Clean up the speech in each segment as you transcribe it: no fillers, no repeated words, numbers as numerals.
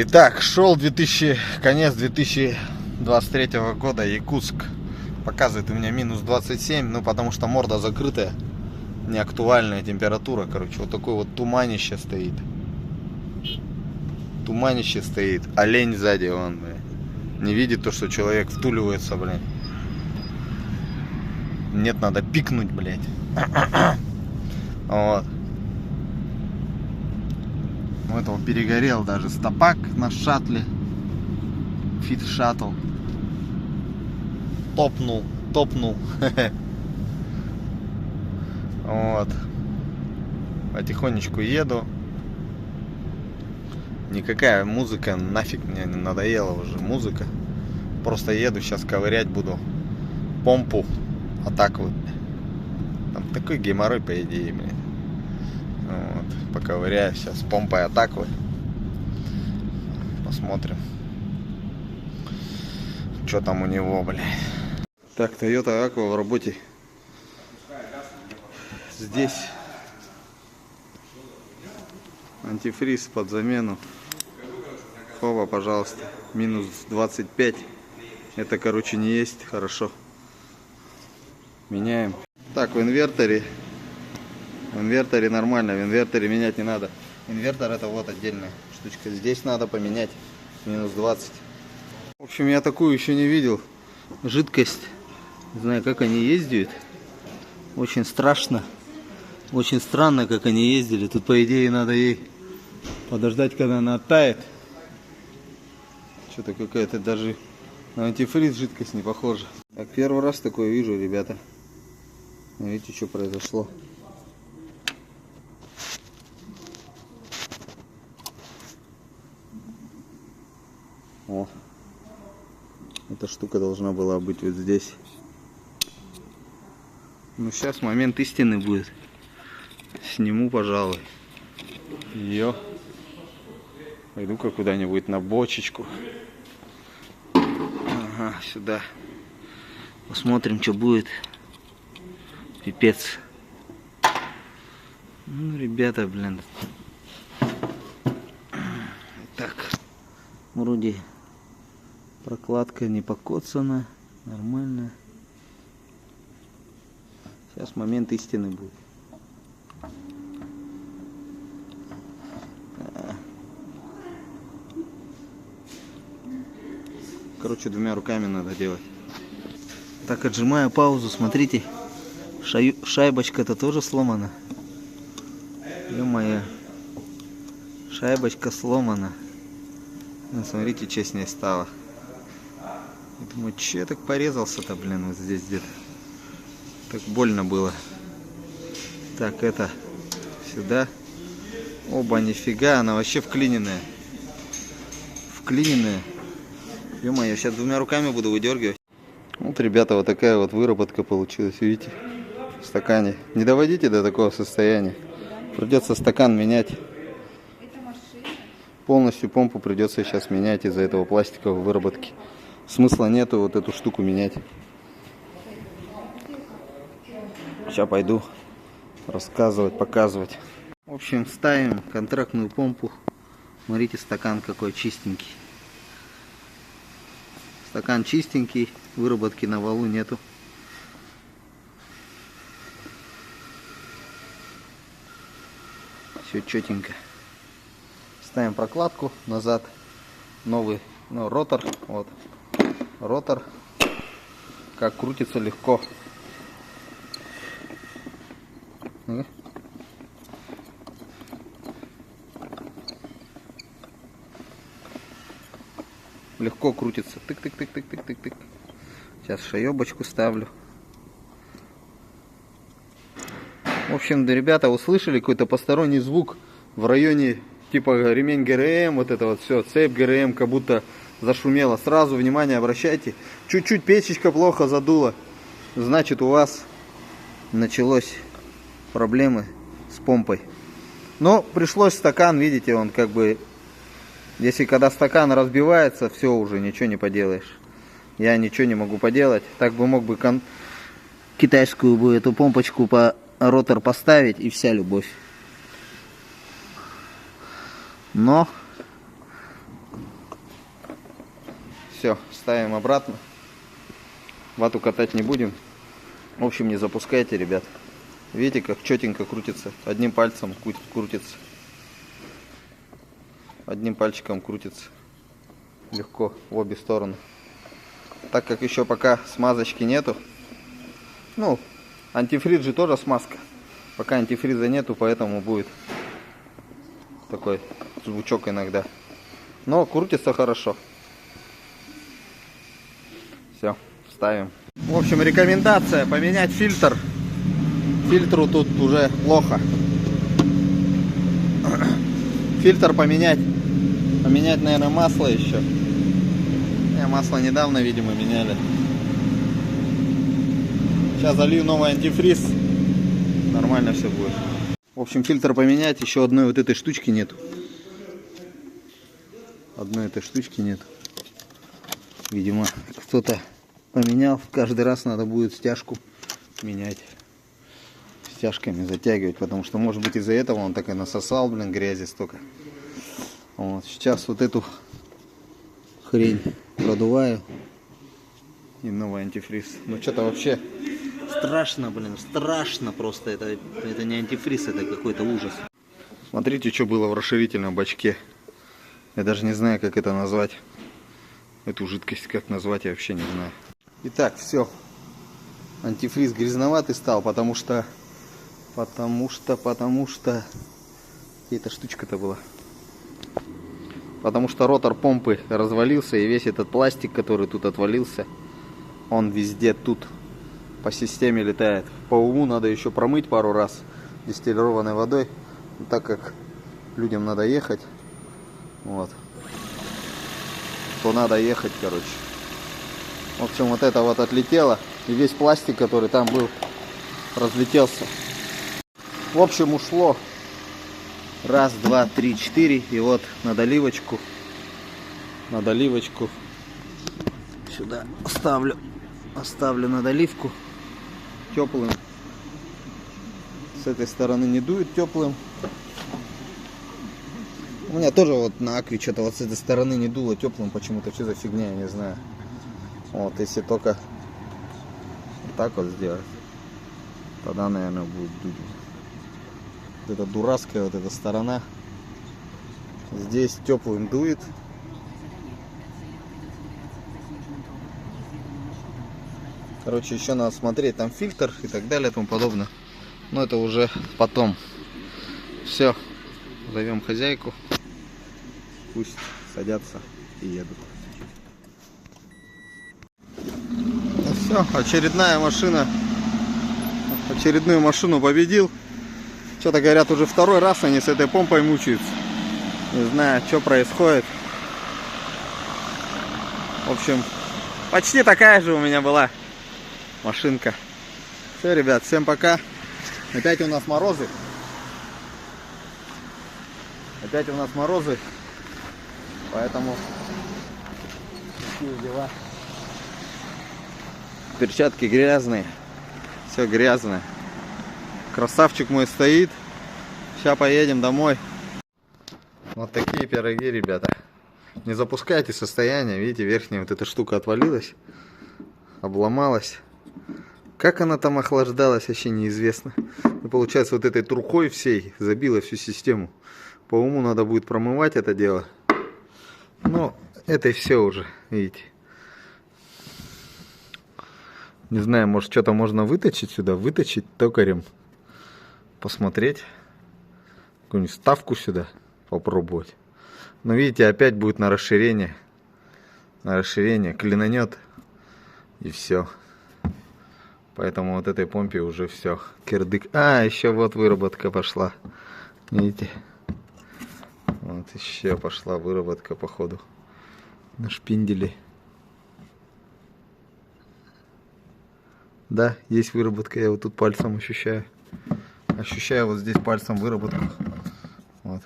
Итак, шел конец 2023 года, Якутск. Показывает у меня минус 27, ну потому что морда закрытая, не актуальная температура. Короче, вот такой вот туманище стоит. Туманище стоит, олень сзади, он, блин. Не видит то, что человек втуливается, блин. Нет, надо пикнуть, блядь. Вот. У этого перегорел даже стопак на шаттле. Фит шаттл. Топнул. Вот. Потихонечку еду. Никакая музыка, нафиг мне надоела уже музыка. Просто еду, сейчас ковырять буду помпу. А так вот. Там такой геморрой, по идее, блин. Вот. Поковыряю сейчас помпой атаку. Посмотрим, что там у него, блядь. Так, Toyota Aqua в работе. Здесь антифриз под замену. Хоба, пожалуйста. Минус 25. Это, короче, не есть хорошо. Меняем. Так, в инверторе. В инверторе нормально. В инверторе менять не надо. Инвертор это вот отдельная штучка. Здесь надо поменять. Минус 20. В общем, я такую еще не видел. Жидкость. Не знаю, как они ездят. Очень страшно. Очень странно, как они ездили. Тут, по идее, надо ей подождать, когда она оттает. Что-то какая-то даже на антифриз жидкость не похожа. Так, первый раз такое вижу, ребята. Видите, что произошло. О, эта штука должна была быть вот здесь. Ну, сейчас момент истины будет. Сниму, пожалуй, ее. Пойду-ка куда-нибудь на бочечку. Ага, сюда. Посмотрим, что будет. Пипец. Ну, ребята, блин. Так. Вроде прокладка не покоцана. Нормально. Сейчас момент истины будет. Короче, двумя руками надо делать. Так, отжимаю паузу, смотрите. Шайбочка-то тоже сломана. Ё-моё. Шайбочка сломана. Ну, смотрите, что с ней стало. Я думаю, че я так порезался-то, блин, вот здесь где-то. Так больно было. Так, это сюда. Оба, нифига, она вообще вклиненная. Вклиненная. Ё-моё, сейчас двумя руками буду выдергивать. Вот, ребята, вот такая вот выработка получилась, видите, в стакане. Не доводите до такого состояния. Придется стакан менять. Полностью помпу придется сейчас менять из-за этого пластиковой выработки. Смысла нету вот эту штуку менять. Сейчас пойду рассказывать, показывать. В общем, ставим контрактную помпу. Смотрите, стакан какой чистенький. Стакан чистенький, выработки на валу нету. Все четенько. Ставим прокладку назад. Новый, ну, ротор. Вот. Ротор. Как крутится легко. Легко крутится. Тык-тык-тык-тык-тык-тык. Сейчас шаебочку ставлю. В общем, да, ребята, услышали какой-то посторонний звук в районе, типа ремень ГРМ, вот это вот все, цепь ГРМ как будто зашумела. Сразу внимание обращайте. Чуть-чуть печечка плохо задула. Значит, у вас началось проблемы с помпой. Но пришлось стакан, видите, он как бы... Если когда стакан разбивается, все, уже ничего не поделаешь. Я ничего не могу поделать. Так бы мог бы китайскую бы эту помпочку по ротор поставить, и вся любовь. Но Все, ставим обратно. Вату катать не будем. В общем, не запускайте, ребят. Видите, как четенько крутится. Одним пальцем крутится. Одним пальчиком крутится. Легко в обе стороны. Так как еще пока смазочки нету. Ну, антифриз же тоже смазка. Пока антифриза нету, поэтому будет такой звучок иногда. Но крутится хорошо. Все, ставим. В общем, рекомендация поменять фильтр. Фильтру тут уже плохо. Фильтр поменять. Поменять, наверное, масло еще. Масло недавно, видимо, меняли. Сейчас залью новый антифриз. Нормально все будет. В общем, фильтр поменять. Еще одной вот этой штучки нету. Одной этой штучки нет. Видимо, кто-то поменял. Каждый раз надо будет стяжку менять. Стяжками затягивать. Потому что, может быть, из-за этого он так и насосал, блин, грязи столько. Вот. Сейчас вот эту хрень продуваю. И новый антифриз. Ну что-то вообще страшно, блин. Страшно просто. Это не антифриз, это какой-то ужас. Смотрите, что было в расширительном бачке. Я даже не знаю, как это назвать. Эту жидкость как назвать, я вообще не знаю. Итак, все. Антифриз грязноватый стал, потому что эта штучка-то была. Потому что ротор помпы развалился, и весь этот пластик, который тут отвалился, он везде тут по системе летает. По уму надо еще промыть пару раз дистиллированной водой, так как людям надо ехать. Вот. То надо ехать, короче. В общем, вот это вот отлетело, и весь пластик, который там был, разлетелся. В общем, ушло. Раз, два, три, четыре. И вот на доливочку сюда оставлю на доливку теплым. С этой стороны не дует теплым. У меня тоже вот на акве что-то вот с этой стороны не дуло теплым почему-то. Что за фигня, я не знаю. Вот, если только вот так вот сделать, тогда, наверное, будет дуть. Вот эта дурацкая вот эта сторона. Здесь теплым дует. Короче, еще надо смотреть там фильтр и так далее и тому подобное. Но это уже потом. Все. Зовем хозяйку. Пусть садятся и едут. Ну все, очередная машина. Очередную машину победил. Что-то говорят, уже второй раз они с этой помпой мучаются. Не знаю, что происходит. В общем, почти такая же у меня была машинка. Все, ребят, всем пока. Опять у нас морозы. Поэтому такие дела. Перчатки грязные. Все грязное. Красавчик мой стоит. Сейчас поедем домой. Вот такие пироги, ребята. Не запускайте состояние. Видите, верхняя вот эта штука отвалилась. Обломалась. Как она там охлаждалась, вообще неизвестно. И получается, вот этой трухой всей забила всю систему. По уму надо будет промывать это дело. Но это и все уже, видите. Не знаю, может что-то можно выточить сюда. Выточить токарем. Посмотреть. Какую-нибудь вставку сюда попробовать. Но видите, опять будет на расширение. На расширение. Клинанет. И все. Поэтому вот этой помпе уже все. Кирдык. А, еще вот выработка пошла. Видите? Вот еще пошла выработка, походу. На шпинделе. Да, есть выработка. Я вот тут пальцем ощущаю. Ощущаю вот здесь пальцем выработку. Вот.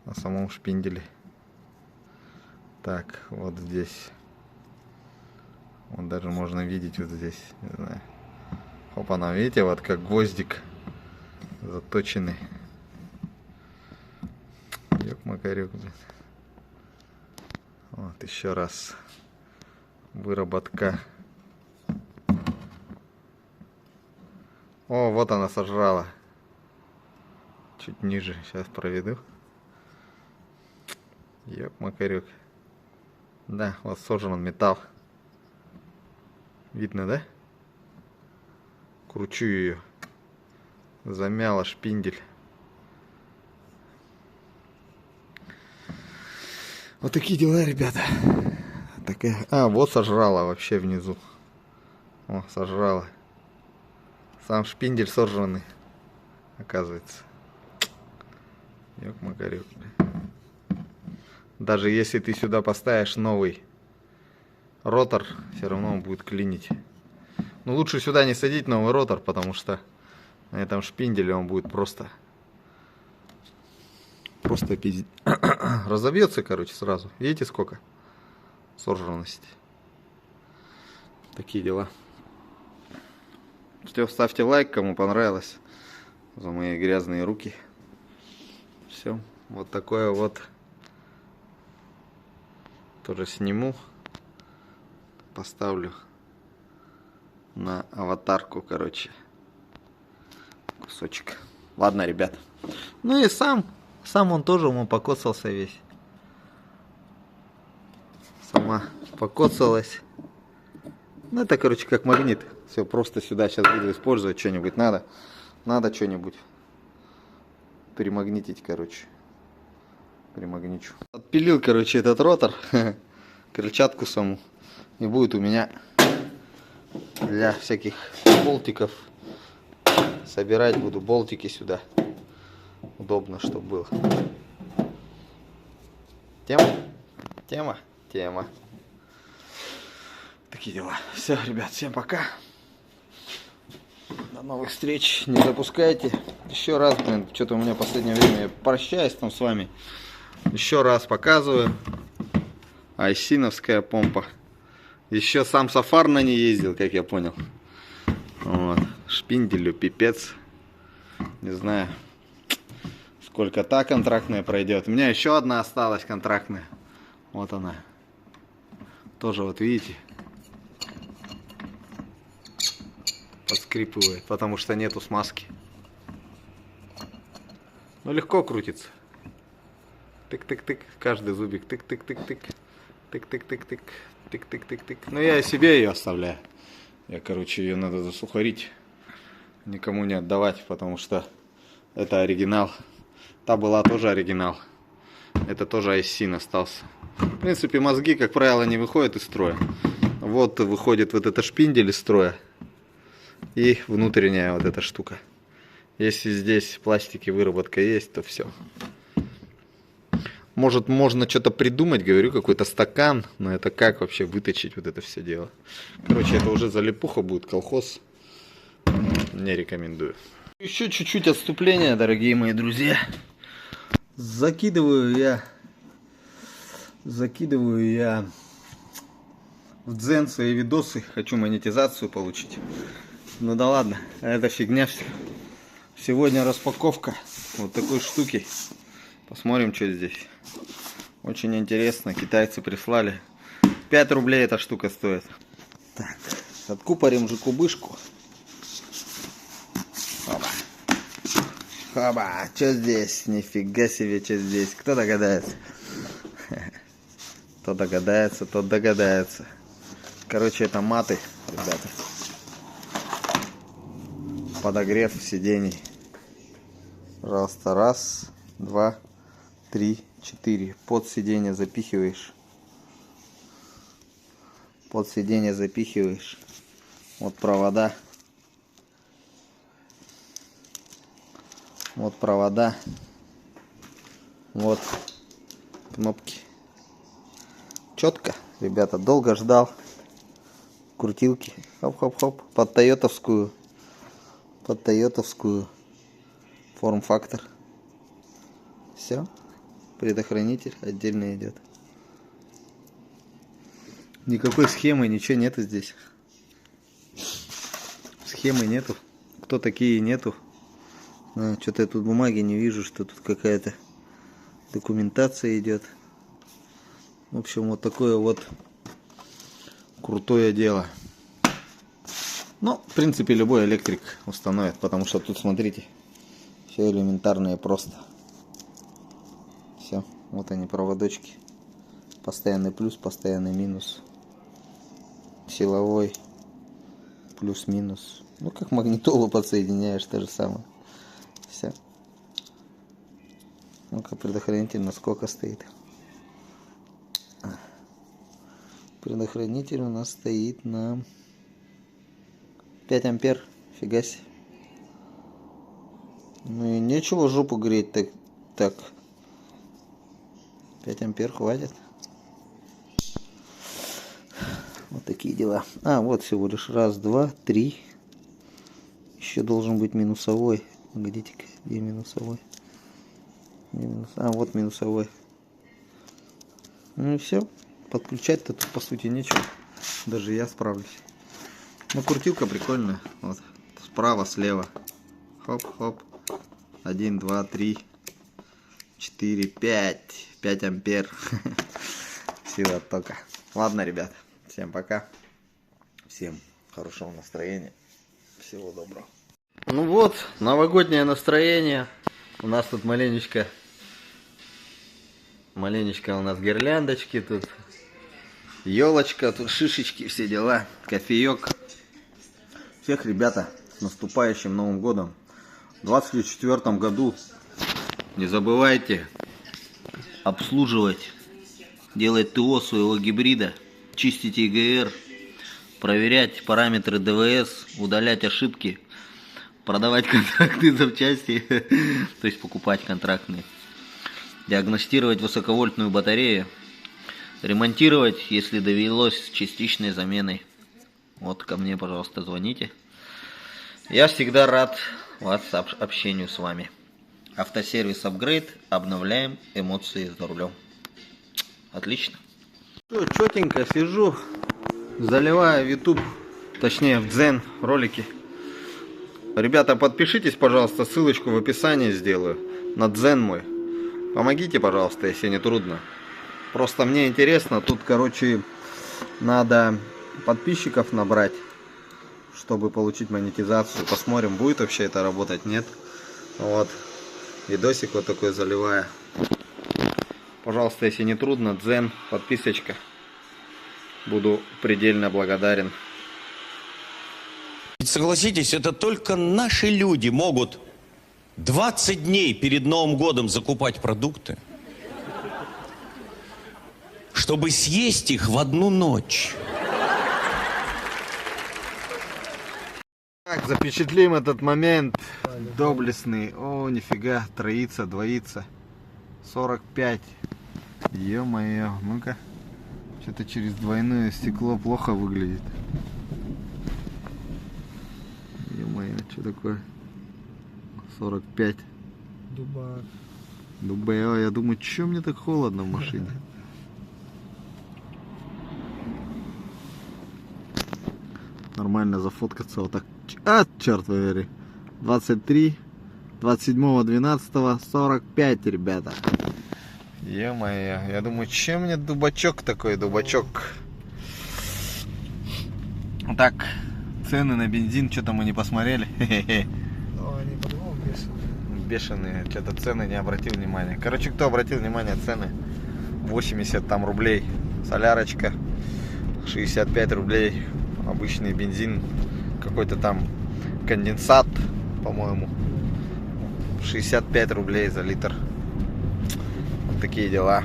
На самом шпинделе. Так, вот здесь. Вот даже можно видеть вот здесь. Не знаю. Опа-на, видите, вот как гвоздик заточенный. Ёк-макарёк, блин. Вот. Вот еще раз выработка. О, вот она сожрала. Чуть ниже. Сейчас проведу. Ёк-макарёк. Да, вот сожран металл. Видно, да? Кручу ее. Замяла шпиндель. Вот такие дела, ребята. Такая... А, вот сожрала вообще внизу. О, сожрала. Сам шпиндель сожранный, оказывается. Ёк-макарёк. Даже если ты сюда поставишь новый ротор, все равно он будет клинить. Но лучше сюда не садить новый ротор, потому что на этом шпинделе он будет просто пиздец. Разобьется, короче, сразу. Видите, сколько сожранности. Такие дела. Все, ставьте лайк, кому понравилось, за мои грязные руки. Все, вот такое вот. Тоже сниму, поставлю на аватарку, короче, кусочек. Ладно, ребят. Ну и сам он тоже покоцался весь. Сама покоцалась. Ну это, короче, как магнит. Все, просто сюда сейчас буду использовать что-нибудь. Надо что-нибудь примагнитить, короче. Примагничу. Отпилил, короче, этот ротор, крыльчатку саму. И будет у меня для всяких болтиков собирать буду болтики сюда. Удобно, чтобы было. Тема. Такие дела. Все, ребят, всем пока. До новых встреч. Не запускайте. Еще раз, блин, что-то у меня в последнее время, я прощаюсь там с вами. Еще раз показываю. Айсиновская помпа. Еще сам Сафар на ней ездил, как я понял. Вот. Шпинделю пипец. Не знаю, сколько та контрактная пройдет. У меня еще одна осталась контрактная. Вот она. Тоже вот видите. Подскрипывает, потому что нету смазки. Но легко крутится. Тык-тык-тык. Каждый зубик. Тык-тык-тык-тык. Тык-тык-тык-тык. Тык-тык-тык-тык. Но я себе ее оставляю. Я, короче, ее надо засухарить. Никому не отдавать, потому что это оригинал. Та была тоже оригинал. Это тоже Айсин остался. В принципе, мозги, как правило, не выходят из строя. Вот выходит вот эта шпиндель из строя. И внутренняя вот эта штука. Если здесь в пластике выработка есть, то все. Может, можно что-то придумать, говорю, какой-то стакан. Но это как вообще выточить вот это все дело? Короче, это уже залипуха будет, колхоз. Не рекомендую. Еще чуть-чуть отступления, дорогие мои друзья. Закидываю я в Дзен свои видосы. Хочу монетизацию получить. Ну да ладно, это фигня все. Сегодня распаковка вот такой штуки. Посмотрим, что здесь. Очень интересно. Китайцы прислали. 5 рублей эта штука стоит. Так, откупорим же кубышку. Хоба. Хоба. Что здесь? Нифига себе, что здесь. Кто догадается? Кто догадается, тот догадается. Короче, это маты, ребята. Подогрев сидений. Пожалуйста, раз, два, 3, 4. Под сиденье запихиваешь. Под сиденье запихиваешь. Вот провода. Вот провода. Вот кнопки. Четко, ребята, долго ждал. Крутилки. Хоп-хоп-хоп. Под тойотовскую форм-фактор. Все. Предохранитель отдельно идет. Никакой схемы, ничего нету здесь. Схемы нету. Кто такие нету. Что-то я тут бумаги не вижу, что тут какая-то документация идет. В общем, вот такое вот крутое дело. Ну, в принципе, любой электрик установит, потому что тут, смотрите, все элементарно и просто. Все, вот они проводочки. Постоянный плюс, постоянный минус. Силовой. Плюс-минус. Ну, как магнитолу подсоединяешь, то же самое. Все. Ну-ка, предохранитель на сколько стоит? Предохранитель у нас стоит на 5 ампер. Фига себе. Ну и нечего жопу греть так. 5 ампер хватит. Вот такие дела. А, вот всего лишь раз, два, три. Еще должен быть минусовой. Погодите-ка, где минусовой? А, вот минусовой. Ну и все. Подключать-то тут по сути нечего. Даже я справлюсь. Ну, крутилка прикольная. Вот. Справа, слева. Хоп-хоп. 1, 2, 3, 4, 5. 5 ампер. Сила тока. Ладно, ребят. Всем пока. Всем хорошего настроения. Всего доброго. Ну вот, новогоднее настроение. У нас тут маленечко у нас гирляндочки тут. Елочка, тут шишечки, все дела. Кофеек. Всех, ребята, с наступающим Новым годом. В 2024 году не забывайте обслуживать, делать ТО своего гибрида, чистить ЕГР, проверять параметры ДВС, удалять ошибки, продавать контрактные запчасти, то есть покупать контрактные, диагностировать высоковольтную батарею, ремонтировать, если довелось, частичной заменой. Вот ко мне, пожалуйста, звоните. Я всегда рад общению с вами. Автосервис Upgrade. Обновляем эмоции за рулем. Отлично. Четенько сижу, заливаю в YouTube, точнее в Дзен ролики. Ребята, подпишитесь, пожалуйста, ссылочку в описании сделаю на Дзен мой. Помогите, пожалуйста, если не трудно. Просто мне интересно, тут, короче, надо подписчиков набрать, чтобы получить монетизацию. Посмотрим, будет вообще это работать, нет. Вот. Видосик вот такой заливаю. Пожалуйста, если не трудно, Дзен, подписочка. Буду предельно благодарен. Согласитесь, это только наши люди могут 20 дней перед Новым годом закупать продукты, чтобы съесть их в одну ночь. Так, запечатлим этот момент доблестный. О, нифига, троится, двоится. 45. Ё-моё, ну-ка. Что-то через двойное стекло плохо выглядит. Ё-моё, что такое? 45. Дубак. Дубай, я думаю, чё мне так холодно в машине? Нормально зафоткаться вот так. А, черт побери. 23, 27, 12, 45, ребята. Е-мое, я думаю, чем мне дубачок такой, дубачок. Так, цены на бензин, что-то мы не посмотрели. Но они по-другому бешеные. Бешеные, что-то цены не обратил внимания. Короче, кто обратил внимание, цены 80 там рублей. Солярочка 65 рублей. Обычный бензин, какой-то там конденсат, по-моему, 65 рублей за литр. Вот такие дела.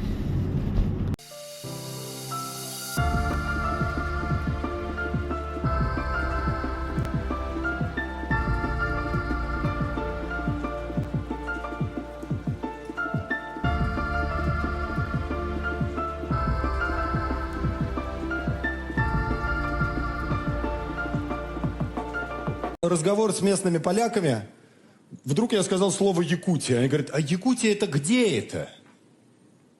Разговор с местными поляками, вдруг я сказал слово Якутия. Они говорят, а Якутия это где это?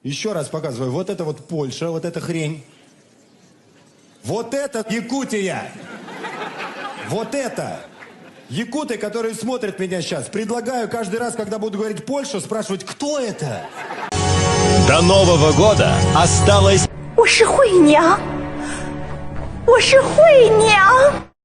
Еще раз показываю, вот это вот Польша, вот эта хрень. Вот это Якутия! Вот это! Якуты, которые смотрят меня сейчас, предлагаю каждый раз, когда буду говорить Польша, спрашивать, кто это? До Нового года осталось 我是惠娘，我是惠娘。